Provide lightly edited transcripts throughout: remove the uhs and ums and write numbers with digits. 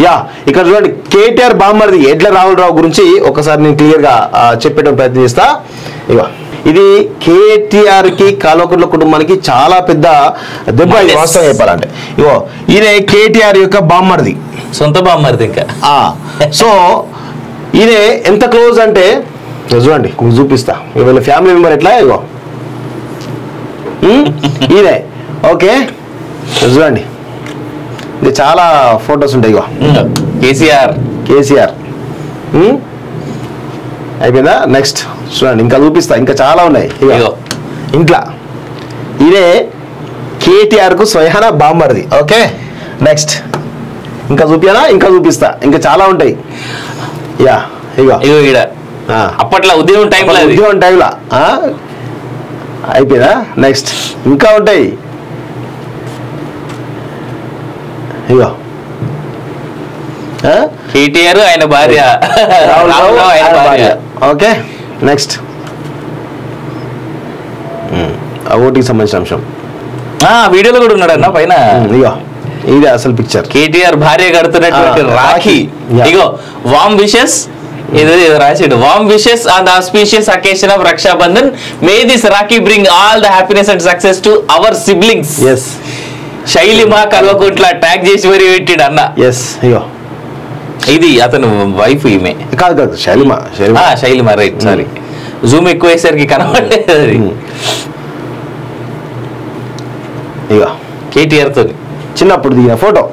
Yeah ఇక్కడ చూడండి కేటీఆర్ బామ్మర్ది ఎడ్ల రావులరావు గురించి ఒకసారి నేను క్లియర్గా చెప్పేయడం ప్రయత్నం చేస్తా. ఇగో ఇది కేటీఆర్ కి కల్వకుంట్ల కుటుంబానికి చాలా పెద్ద దెబ్బ. ఇది వాస్తవం చెప్పాలంటే ఇగో ఈయన కేటీఆర్ యొక్క బామ్మర్ది, సొంత బామ్మర్ది. ఇంకా సో ఈయన ఎంత క్లోజ్ అంటే చూడండి చూపిస్తా వీళ్ళ ఫ్యామిలీ మెంబర్ ఎట్లా. ఇగో ఈయనే ఓకే చూడండి ఇది చాలా ఫొటోస్ ఉంటాయి. ఇగో కేసీఆర్ అయిపోయిందా. నెక్స్ట్ చూడండి ఇంకా చూపిస్తా, ఇంకా చాలా ఉన్నాయి. ఇంట్లో ఇదే కేటీఆర్ కు స్వయాన బామ్మర్ది. ఓకే నెక్స్ట్ ఇంకా చూపియాలా, ఇంకా చూపిస్తా, ఇంకా చాలా ఉంటాయి. యా ఇగో అప్పట్లో ఉద్యోగం టైంలో అయిపోయిందా. నెక్స్ట్ ఇంకా ఉంటాయి. ఇగో కేటీఆర్ ఆయన భార్య. ఓకే నెక్స్ట్ ఓటీకి సంబంధించిన అంశం వీడియోలో కూడా ఉన్నాడు అన్న పైన. ఇగో ఇది అసలు పిక్చర్. కేటీఆర్ భార్య కడుతున్నటువంటి రాఖీ. ఇగో వామ్ విషెస్ ఇది రాశాడు. Warm wishes on the auspicious occasion of Rakshabandhan. May this Rakhi bring all the happiness and success to our siblings. Shailima Kalvakuntla tag చేసి మరి పెట్టాడు అన్న. ఇగో ఇది అతను వైఫ్. ఈమె కాదు శైలిమ రైట్. సారీ జూమ్ ఎక్కువ వేసరికి కనబడలేదు. ఇగో కేటీఆర్ తో చిన్నప్పుడు దిగిన ఫోటో.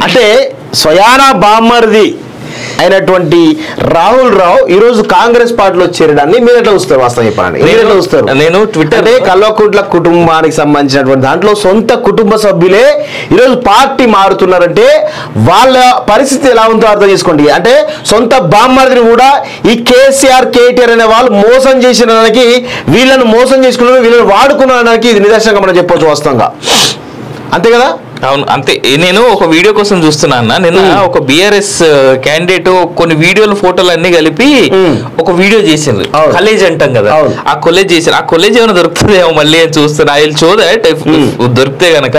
అంటే స్వయానా బామ్మర్ది అయినటువంటి రాహుల్ రావు ఈ రోజు కాంగ్రెస్ పార్టీలో చేరడాన్ని మీరు ఎట్లా చూస్తారు? వాస్తవం చెప్పండి, మీరు ఎట్లా చూస్తారు? నేను ట్విట్టర్ కల్వకుంట్ల కుటుంబానికి సంబంధించినటువంటి దాంట్లో సొంత కుటుంబ సభ్యులే ఈరోజు పార్టీ మారుతున్నారంటే వాళ్ళ పరిస్థితి ఎలా ఉందో అర్థం చేసుకోండి. అంటే సొంత బామ్మర్దిని కూడా ఈ కేటీఆర్ అనే వాళ్ళు మోసం చేసిన దానికి, వీళ్ళను మోసం చేసుకున్న వీళ్ళని వాడుకున్న దానికి ఇది నిదర్శనంగా మనం చెప్పవచ్చు వాస్తవంగా. అంతే కదా? అవును అంతే. నేను ఒక వీడియో కోసం చూస్తున్నా అన్న. నిన్న ఒక బిఆర్ఎస్ క్యాండిడేట్ కొన్ని వీడియోలు ఫోటోలు అన్ని కలిపి ఒక వీడియో చేసిండ్రు. కాలేజ్ అంటాం కదా, ఆ కాలేజ్ చేసారు. ఆ కాలేజ్ ఏమైనా దొరుకుతుందేమో మళ్ళీ చూస్తున్నా. ఐ విల్ షో దట్ దొరికితే గనక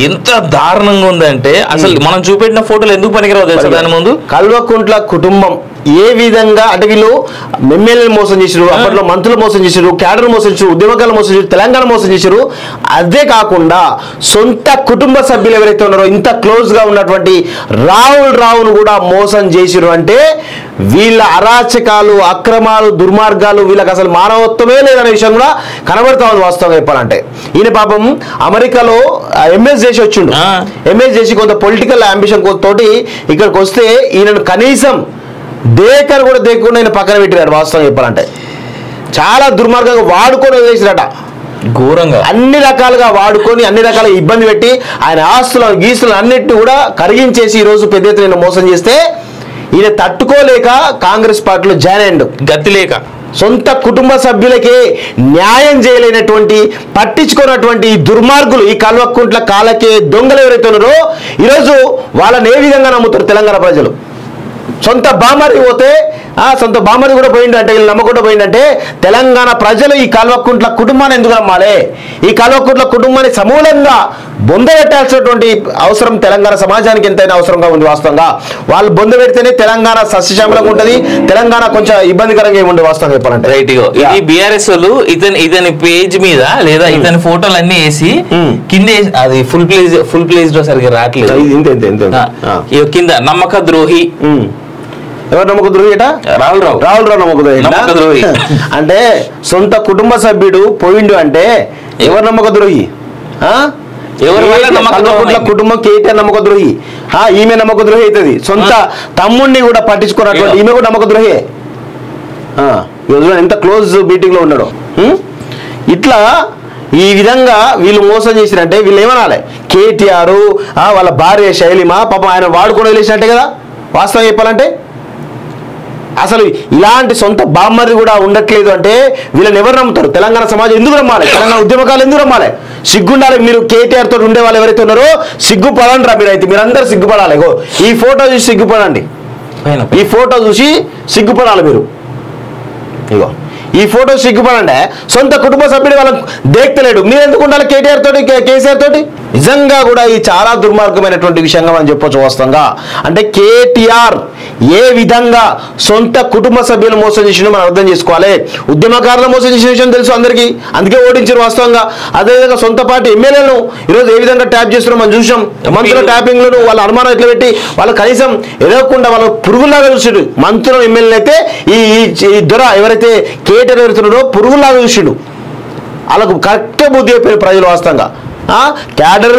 ఎంత దారుణంగా ఉందంటే అసలు మనం చూపెట్టిన ఫోటోలు ఎందుకు పనికిరావు తెలుసా? దాని ముందు కల్వకుంట్ల కుటుంబం ఏ విధంగా అంటే వీళ్ళు ఎమ్మెల్యేలు మోసం చేశారు, అప్పట్లో మంత్రులు మోసం చేశారు, క్యాడర్ మోసం చేశారు, ఉద్యమకాలు మోసం చేశారు, తెలంగాణ మోసం చేశారు. అదే కాకుండా సొంత కుటుంబ సభ్యులు ఎవరైతే ఉన్నారో ఇంత క్లోజ్ గా ఉన్నటువంటి రావును కూడా మోసం చేశారు. అంటే వీళ్ళ అరాచకాలు, అక్రమాలు, దుర్మార్గాలు, వీళ్ళకి అసలు మానవత్వమే లేదనే విషయం కూడా కనబడతా ఉంది వాస్తవంగా చెప్పాలంటే. ఈయన పాపం అమెరికాలో ఎంఎస్ చేసి వచ్చిండు. ఎంఎస్ చేసి కొంత పొలిటికల్ అంబిషన్ తోటి ఇక్కడికి వస్తే ఈయనను కనీసం దేకర్ కూడా దేకుండా ఆయన పక్కన పెట్టినాడు వాస్తవం చెప్పాలంటే. చాలా దుర్మార్గంగా వాడుకొని వదిలేసినట, ఘోరంగా అన్ని రకాలుగా వాడుకొని అన్ని రకాల ఇబ్బంది పెట్టి ఆయన ఆస్తులను గీస్తులను అన్నిటిని కూడా కరిగించేసి ఈరోజు పెద్ద ఎత్తున మోసం చేస్తే ఈయన తట్టుకోలేక కాంగ్రెస్ పార్టీలో జాయిన్ అయ్యిండు. గతి లేక సొంత కుటుంబ సభ్యులకే న్యాయం చేయలేనటువంటి పట్టించుకున్నటువంటి దుర్మార్గులు ఈ కల్వకుంట్ల కాలకే దొంగలు ఎవరైతే ఉన్నారో ఈరోజు వాళ్ళని ఏ విధంగా నమ్ముతారు తెలంగాణ ప్రజలు? సొంత బామ్మర్ది పోతే సొంత బామ్మర్ది కూడా పోయిండు అంటే, వీళ్ళు నమ్మకుండా పోయిందంటే తెలంగాణ ప్రజలు ఈ కల్వకుంట్ల కుటుంబాన్ని ఎందుకు నమ్మాలి? ఈ కల్వకుంట్ల కుటుంబాన్ని సమూలంగా బొందబెట్టాల్సినటువంటి అవసరం తెలంగాణ సమాజానికి ఎంతైనా అవసరంగా ఉంది వాస్తవంగా. వాళ్ళు బొందబెడితేనే తెలంగాణ సస్యశ్యామలంగా ఉంటుంది, తెలంగాణ కొంచెం ఇబ్బందికరంగా ఏముంది వాస్తవంగా చెప్పాలంటే. రైట్. ఇది బిఆర్ఎస్ వాళ్ళు ఇతని పేజ్ మీద లేదా ఇతని ఫోటోలు అన్ని వేసి కింద అది ఫుల్ ప్లేజ్ లో సరిగ్గా రావట్లేదు. కింద నమ్మక ద్రోహి. ఎవరు నమ్మక ద్రోహి అట? రావుల్ రావు నమ్మక ద్రోహి. అంటే సొంత కుటుంబ సభ్యుడు పోయిండు అంటే ఎవరు నమ్మక ద్రోహి? కుటుంబం కేటీఆర్ నమ్మక ద్రోహి, ఈమె నమ్మక ద్రోహి అవుతుంది. సొంత తమ్ముడిని కూడా పట్టించుకున్నటువంటి ఈమె కూడా నమ్మక ద్రోహి. ఎంత క్లోజ్ మీటింగ్ లో ఉన్నాడు. ఇట్లా ఈ విధంగా వీళ్ళు మోసం చేసిరంటే వీళ్ళు ఏమనాలి? కేటీఆర్ వాళ్ళ భార్య శైలిమ పాపం ఆయన వాడుకొని వదిలేసినట్టే కదా వాస్తవం చెప్పాలంటే. అసలు ఇలాంటి సొంత బామ్మర్ది కూడా ఉండట్లేదు అంటే వీళ్ళని ఎవరు నమ్ముతారు? తెలంగాణ సమాజం ఎందుకు నమ్మాలి? తెలంగాణ ఉద్యమకాలు ఎందుకు నమ్మాలి? సిగ్గుండాలి. మీరు కేటీఆర్ తోటి ఉండే వాళ్ళు ఎవరైతే ఉన్నారో సిగ్గుపడండి రా. మీరైతే మీరందరూ సిగ్గుపడాలి. ఈ ఫోటో చూసి సిగ్గుపడండి, ఈ ఫోటో చూసి సిగ్గుపడాలి మీరు. ఇగో ఈ ఫోటో సిగ్గుపడండి. సొంత కుటుంబ సభ్యుడు వాళ్ళకి దేక్తలేడు, మీరు ఎందుకు ఉండాలి కేటీఆర్ తోటి కేసీఆర్ తోటి? నిజంగా కూడా ఇది చాలా దుర్మార్గమైనటువంటి విషయంగా మనం చెప్పొచ్చు వాస్తవంగా. అంటే కేటీఆర్ ఏ విధంగా సొంత కుటుంబ సభ్యులు మోసం చేసిన మనం అర్థం చేసుకోవాలి. ఉద్యమకారులు మోసం చేసిన విషయం తెలుసు అందరికీ, అందుకే ఓడించారు వాస్తవంగా. అదేవిధంగా సొంత పార్టీ ఎమ్మెల్యేలను ఈరోజు ఏ విధంగా ట్యాప్ చేస్తున్నారో మనం చూసాం. మంత్రుల ట్యాపింగ్లను వాళ్ళ అనుమానం ఎట్లా పెట్టి వాళ్ళు కనీసం ఎదగకుండా వాళ్ళ పురుగులాగా చూసాడు. మంత్రులు ఎమ్మెల్యేలు అయితే ఈ దొర ఎవరైతే కేటీఆర్ ఎవరుతున్నాడో పురుగులాగా చూసాడు. వాళ్ళకు కరెక్ట్గా బుద్ధి చెప్పారు ప్రజలు వాస్తవంగా. క్యాడర్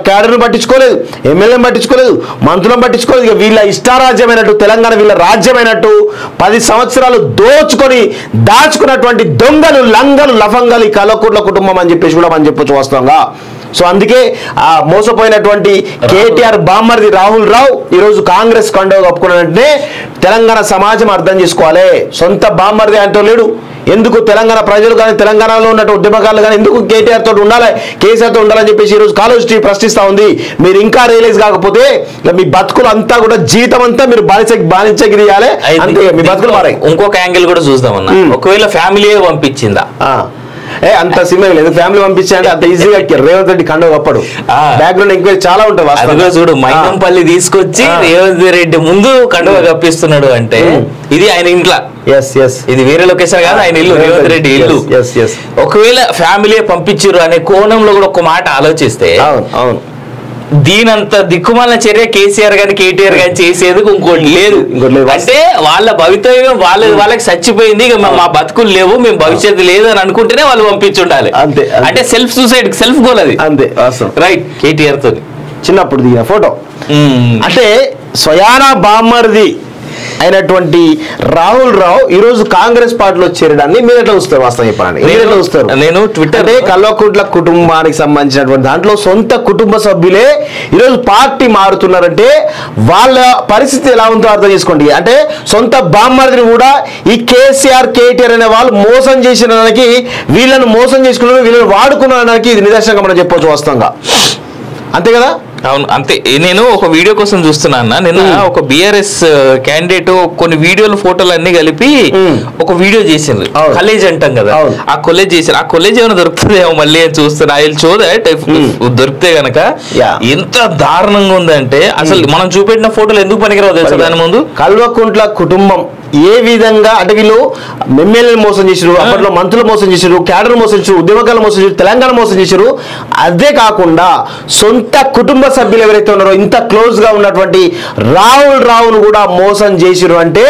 క్యాడర్ను పట్టించుకోలేదు, ఎమ్మెల్యేని పట్టించుకోలేదు, మంత్రులను పట్టించుకోలేదు. ఇక వీళ్ళ ఇష్టారాజ్యమైనట్టు తెలంగాణ వీళ్ళ రాజ్యమైనట్టు 10 సంవత్సరాలు దోచుకొని దాచుకున్నటువంటి దొంగలు లంగలు లఫంగలు ఈ కల్వకుంట్ల కుటుంబం అని చెప్పేసి కూడా మనం చెప్పొచ్చు వాస్తవంగా. సో అందుకే ఆ మోసపోయినటువంటి కేటీఆర్ బామ్మర్ది రాహుల్ రావు ఈరోజు కాంగ్రెస్ కండవ కప్పుకున్నట్టే తెలంగాణ సమాజం అర్థం చేసుకోవాలి. సొంత బామ్మర్ది అంటూ లేడు. ఎందుకు తెలంగాణ ప్రజలు కానీ తెలంగాణలో ఉన్నట్టు ఉద్యమకారులు కానీ ఎందుకు కేటీఆర్ తోటి ఉండాలి, కేసీఆర్ తో ఉండాలని చెప్పేసి ఈరోజు కాలేజ్ టీవీ ప్రశ్నిస్తా ఉంది. మీరు ఇంకా రియలైజ్ కాకపోతే మీ బతుకులు అంతా కూడా జీవితం అంతా మీరు బానిసగిరి చేయాలి. అంతే, మీ బతుకులు మారాయి. ఇంకొక యాంగిల్ కూడా చూద్దామన్నా, ఒకవేళ ఫ్యామిలీ పంపించిందా? అంత సినిమా లేదు, ఫ్యామిలీ పంపించాలంటే అంత ఈజీగా రేవంత్ రెడ్డి కండవ కప్పడు. బ్యాక్గ్రౌండ్ ఎంక్వైరీ చాలా ఉంటుంది. చూడు, మైనంపల్లి తీసుకొచ్చి రేవంత్ రెడ్డి ముందు కండవ కప్పిస్తున్నాడు అంటే ఇది ఆయన ఇంట్లో, ఇది వేరే లొకేషన్ కాదు, ఆయన ఇల్లు, రేవంత్ రెడ్డి ఇల్లు. ఒకవేళ ఫ్యామిలీ పంపించారు అనే కోణంలో కూడా ఒక మాట ఆలోచిస్తే అవును దీనంత దిక్కుమాల చర్య కేసీఆర్ గాని కేటీఆర్ గాని చేసేందుకు ఇంకోటి లేదు. అంటే వాళ్ళ భవితవ్యం వాళ్ళకి చచ్చిపోయింది, ఇక మా బతుకులు లేవు, మేము భవిష్యత్తు లేదు అని అనుకుంటేనే వాళ్ళు పంపించుండాలి. అంతే, అంటే సెల్ఫ్ సూసైడ్, సెల్ఫ్ గోల్ అది. అంతే, రైట్. కేటీఆర్ తో చిన్నప్పుడు దిగిన ఫోటో. అంటే స్వయానా బామ్మర్ది అయినటువంటి రాహుల్ రావు ఈరోజు కాంగ్రెస్ పార్టీలో చేరడాన్ని మీరు ఎట్లా చూస్తారు? వాస్తవం చెప్పండి, మీరు ఎట్లా చూస్తారు? నేను ట్విట్టర్ కల్వకుంట్ల కుటుంబానికి సంబంధించినటువంటి దాంట్లో సొంత కుటుంబ సభ్యులే ఈరోజు పార్టీ మారుతున్నారంటే వాళ్ళ పరిస్థితి ఎలా ఉందో అర్థం చేసుకోండి. అంటే సొంత బామ్మర్దిని కూడా ఈ కేసీఆర్ కేటీఆర్ అనే వాళ్ళు మోసం చేసిన దానికి, వీళ్ళని మోసం చేసుకున్న వీళ్ళని వాడుకున్న దానికి ఇది నిదర్శనంగా మనం చెప్పొచ్చు వాస్తవంగా. అంతే కదా? అవును, అంతే. నేను ఒక వీడియో కోసం చూస్తున్నా అన్న, నిన్న ఒక బిఆర్ఎస్ క్యాండిడేట్ కొన్ని వీడియోలు ఫోటోలు అన్ని కలిపి ఒక వీడియో చేసింది. కాలేజ్ అంటాం కదా, ఆ కాలేజ్ చేసారు. ఆ కాలేజ్ ఏమైనా దొరుకుతుందేమో మళ్ళీ చూస్తున్నా. ఐ విల్ షో దట్ దొరికితే గనక ఎంత దారుణంగా ఉందంటే అసలు మనం చూపెట్టిన ఫోటోలు ఎందుకు పనికిరావు తెలుసా? దాని ముందు కల్వకుంట్ల కుటుంబం ఏ విధంగా అంటే వీళ్ళు ఎమ్మెల్యేలు మోసం చేశారు, అప్పట్లో మంత్రులు మోసం చేశారు, క్యాడర్ మోసం చేశారు, ఉద్యమకారులు మోసం చేశారు, తెలంగాణ మోసం చేశారు. అదే కాకుండా సొంత కుటుంబ సభ్యులు ఎవరైతే ఉన్నారో ఇంత క్లోజ్ గా ఉన్నటువంటి రాహుల్ రావును కూడా మోసం చేశారు అంటే